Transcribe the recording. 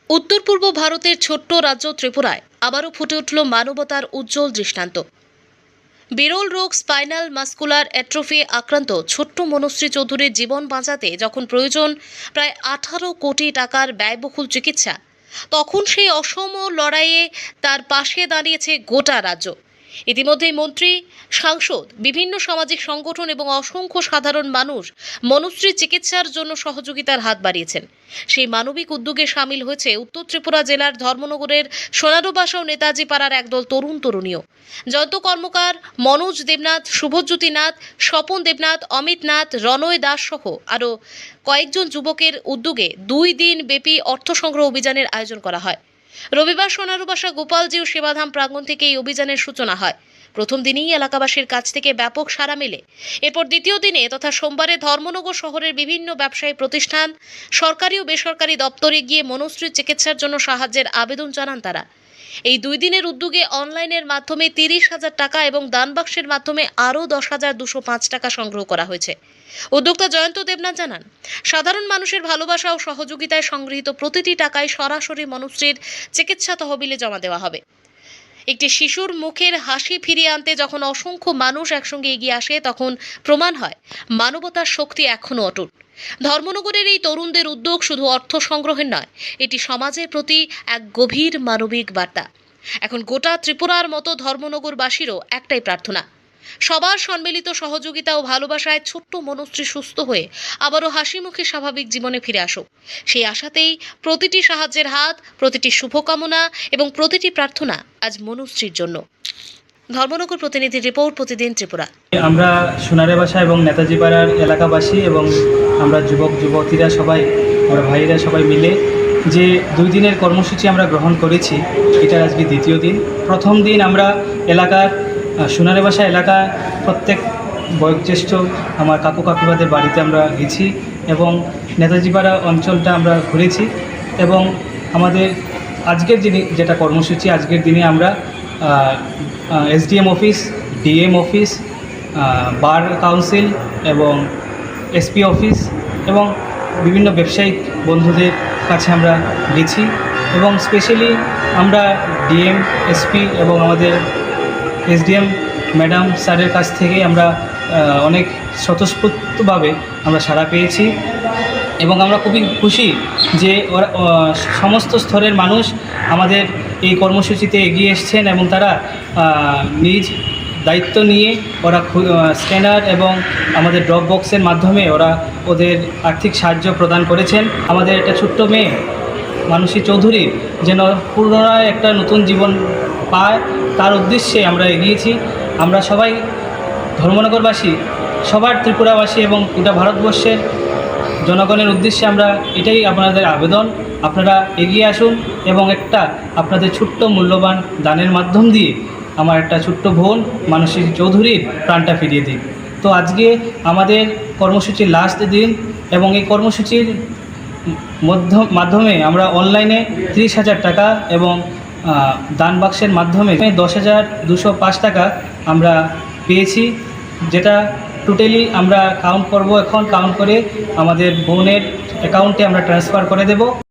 उत्तर पूर्व भारतेर छोट्ट राज्य त्रिपुराय आबारो फुटे उठल मानवतार उज्जवल दृष्टान्त। বিরল রোগ স্পাইনাল মাস্কুলার অ্যাট্রফি আক্রান্ত ছোট্ট মনুশ্রী চৌধুরীর জীবন বাঁচাতে যখন প্রয়োজন প্রায় 18 কোটি টাকার ব্যয়বহুল চিকিৎসা, তখন সেই অসম লড়াইয়ে তার পাশে দাঁড়িয়েছে গোটা রাজ্য। ইতিমধ্যেই মন্ত্রী, সাংসদ, বিভিন্ন সামাজিক সংগঠন এবং অসংখ্য সাধারণ মানুষ মনুশ্রীর চিকিৎসার জন্য সহযোগিতার হাত বাড়িয়েছেন। সেই মানবিক উদ্যোগে সামিল হয়েছে উত্তর ত্রিপুরা জেলার ধর্মনগরের সোনারুবাসা ও নেতাজি পাড়ার একদল তরুণীও। জয়ন্ত কর্মকার, মনোজ দেবনাথ, শুভজ্যোতি নাথ, স্বপন দেবনাথ, অমিত নাথ, রণয় দাস সহ আরও কয়েকজন যুবকের উদ্যোগে 2 দিন ব্যাপী অর্থ সংগ্রহ অভিযানের আয়োজন করা হয়। রবিবার সোনারুবাসা গোপালজি ও সেবাধাম প্রাঙ্গণ থেকে এই অভিযানের সূচনা হয়। প্রথম দিনেই এলাকাবাসীর কাছ থেকে ব্যাপক সাড়া মেলে। এরপর দ্বিতীয় দিনে তথা সোমবারে ধর্মনগর শহরের বিভিন্ন ব্যবসায়ী প্রতিষ্ঠান, সরকারি ও বেসরকারি দপ্তরে গিয়ে মনুশ্রীর চিকিৎসার জন্য সাহায্যের আবেদন জানান তারা। এই 2 দিনের উদ্যোগে অনলাইনের মাধ্যমে 30,000 টাকা এবং দানবাক্সের মাধ্যমে আরও 10,205 টাকা সংগ্রহ করা হয়েছে। উদ্যোক্তা জয়ন্ত দেবনাথ জানান, সাধারণ মানুষের ভালোবাসা ও সহযোগিতায় সংগৃহীত প্রতিটি টাকায় সরাসরি মনুশ্রীর চিকিৎসা তহবিলে জমা দেওয়া হবে। একটি শিশুর মুখের হাসি ফিরিয়ে আনতে যখন অসংখ্য মানুষ একসঙ্গে এগিয়ে আসে, তখন প্রমাণ হয় মানবতার শক্তি এখনও অটুট। ধর্মনগরের এই তরুণদের উদ্যোগ শুধু অর্থ সংগ্রহের নয়, এটি সমাজের প্রতি এক গভীর মানবিক বার্তা। এখন গোটা ত্রিপুরার মতো ধর্মনগরবাসীরও একটাই প্রার্থনা, সবার সম্মিলিত সহযোগিতা ও ভালোবাসায় ছোট্ট মনুশ্রী সুস্থ হয়ে আবারও হাসি মুখে স্বাভাবিক জীবনে ফিরে আসুক। সেই আশাতেই প্রতিটি সাহায্যের হাত, প্রতিটি শুভকামনা এবং প্রতিটি প্রার্থনা আজ মনুশ্রীর জন্য। ধর্মনগর প্রতিনিধি রিপোর্ট, প্রতিদিন ত্রিপুরা। আমরা সোনারুবাসা এবং নেতাজি পাড়ার এলাকাবাসী এবং আমরা যুবক যুবতীরা সবাই, আমরা ভাইরা সবাই মিলে যে 2 দিনের কর্মসূচি আমরা গ্রহণ করেছি, এটার আজকে দ্বিতীয় দিন। প্রথম দিন আমরা এলাকার সোনারুবাসা এলাকার প্রত্যেক বয়োজ্যেষ্ঠ আমার কাকু কাকিমাদের বাড়িতে আমরা গেছি এবং নেতাজি পাড়া অঞ্চলটা আমরা ঘুরেছি। এবং আমাদের আজকের যেটা কর্মসূচি, আজকের দিনে আমরা SDM office, DM office, bar council এবং এসপি অফিস এবং বিভিন্ন ব্যবসায়িক বন্ধুদের কাছে আমরা গেছি এবং স্পেশালি আমরা ডিএম, এসপি এবং আমাদের এসডিএম ম্যাডাম স্যারের কাছ থেকে আমরা অনেক স্বতঃস্ফূর্তভাবে আমরা সাড়া পেয়েছি এবং আমরা খুবই খুশি যে ওরা সমস্ত স্তরের মানুষ আমাদের এই কর্মসূচিতে এগিয়ে এসছেন এবং তারা নিজ দায়িত্ব নিয়ে ওরা স্ক্যানার এবং আমাদের ড্রপ বক্সের মাধ্যমে ওরা ওদের আর্থিক সাহায্য প্রদান করেছেন। আমাদের একটা ছোট্ট মেয়ে মানসী চৌধুরী যেন পুনরায় একটা নতুন জীবন পায়, তার উদ্দেশ্যে আমরা এগিয়েছি। আমরা সবাই ধর্মনগরবাসী, সবার ত্রিপুরাবাসী এবং গোটা ভারতবর্ষের জনগণের উদ্দেশ্যে আমরা এটাই আপনাদের আবেদন, আপনারা এগিয়ে আসুন এবং একটা আপনাদের ছোট্ট মূল্যবান দানের মাধ্যম দিয়ে আমার একটা ছোট্ট বোন মানসী চৌধুরীর প্রাণটা ফিরিয়ে দিন। তো আজকে আমাদের কর্মসূচির লাস্ট দিন এবং এই কর্মসূচির মাধ্যমে আমরা অনলাইনে 30,000 টাকা এবং দান বাক্সের মাধ্যমে 10,205 টাকা আমরা পেয়েছি, যেটা টোটালি আমরা কাউন্ট করব। এখন কাউন্ট করে আমাদের বোনের অ্যাকাউন্টে আমরা ট্রান্সফার করে দেব।